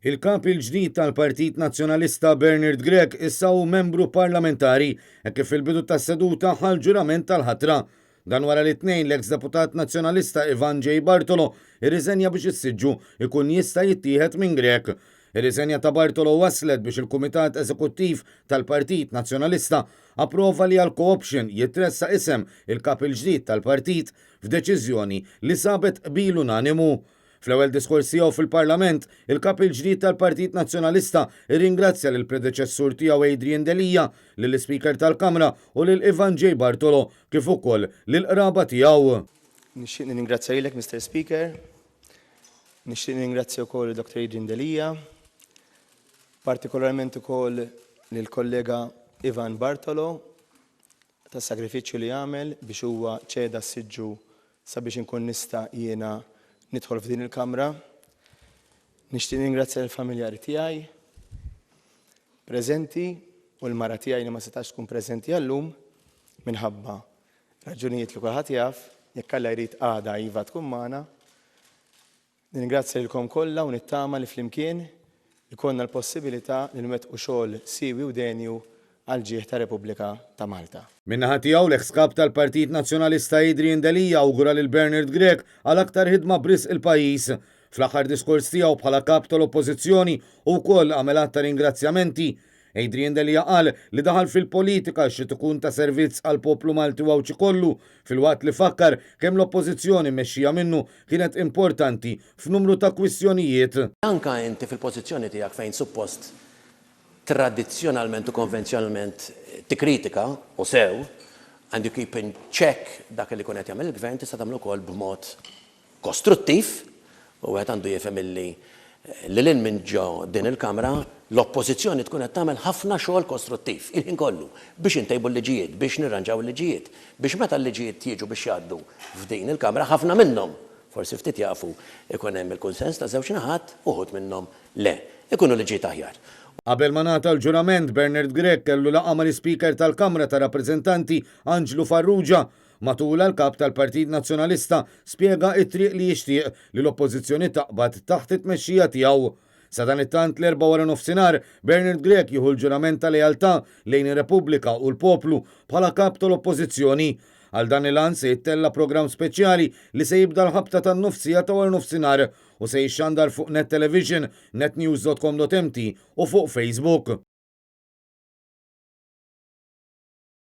Il-kap il-ġdid tal-Partit Nazzjonalista Bernard Grech issa hu membru parlamentari e kif fil-bidu tas-seduta ħal ġurament tal-ħatra. Dan wara li tnejn l-eks deputat nazzjonalista Ivan J. Bartolo irriżenja biex is-siġġu ikun jista' jittieħed minn Grech. Ir-riżenja ta' Bartolo waslet biex il-Kumitat Eżekuttiv tal-Partit Nazzjonalista approva li għal-co-option jitressa isem il-kap il-ġdid tal-partit f'deċiżjoni li sabet qbil unanimu. Fl-ewwel diskors tiegħu fil-Parlament, il-kap il-ġdid tal-Partit Nazzjonalista irringrazzja lil predeċessur tiegħu Adrian Delija, lill-Speaker tal-Kamra u lil Ivan J. Bartolo kif ukoll lill-qraba tiegħu. Nixtieq ningrazzja lilek, Mr. Speaker. Nixtieq ningrazzja wkoll Dr. Adrian Delija, partikolarment ukoll lill-kollega Ivan Bartolo tas-sagrifiċċju li għamel biex huwa ċeda s-siġġu sabiex inkun nista' jiena nidħol f'din il-Kamra. Nixtieq ningrazzja l-familjari tiegħi preżenti u l-mara tiegħi li ma setax tkun preżenti għallum minħabba raġunijiet li kulħadd jaf, jekk Alla jrid għada iva tkun magħna. Ningrazzja lilkom kollha u nittama li flimkien ikollna l-possibilità li nwettqu xogħol siewi u denju għal-ġieħ ta' Repubblika ta' Malta. Minnaħa tiegħu l-eks-kap tal-Partit Nazzjonalista Adrian Delija awgura lil Bernard Grech għal aktar ħidma bris il-pajjiż. Fl-aħħar diskors tiegħu bħala kap tal-Oppożizzjoni u wkoll għamel ta' ringrazzjamenti. Adrian Delija qal li daħal fil-politika xi tkun ta' servizz għal poplu Malti wawċi kollu filwaqt li fakkar kemm l-oppożizzjoni mexxija minnu kienet importanti f'numru ta' kwistjonijiet. Anka inti fil-pożizzjoni tiegħek fejn suppost tradizzjonalment u konvenzjonalment tikkritika u sew, and you keep in check dak li kun qed jagħmel il-gvern tista' tagħmlu wkoll b'mod kostruttiv u qed għandu jifhem illi lil minn ġo din il-Kamra l-oppożizzjoni tkun qed tagħmel ħafna xogħol kostruttiv il-ħin kollu biex intejbu l-liġijiet, biex nirranġaw il-liġijiet, biex meta l-liġijiet jiġu biex jgħaddu f'din il-Kamra ħafna minnhom forsi ftit jafu ikun hemm il-kunsens ta' żewġ naħat uħud minnhom le, ikunu liġijiet aħjar. Qabel ma nagħta l-ġurament, Bernard Grech kellu laqgħa mal-Speaker tal-Kamra ta' Rappreżentanti Angelo Farrugia. Matul l-kap tal-Partit Nazzjonalista spjega t-triq li jixtieq li l-Oppożizzjoni taqbad taħt it-tmexxija tiegħu. Sa dan it-tant l-erba' wara nofsinhar, Bernard Grech jieħu l-ġurament ta' lealtà lejn ir-Repubblika u l-poplu bħala kap tal-Oppożizzjoni. Għal dan il-għan se jittella programm speċjali li se jibda l-ħabta tan-nofsija ta' wara nofsinhar u se jixxandar fuq Net Television, netnews.com.mt u fuq Facebook.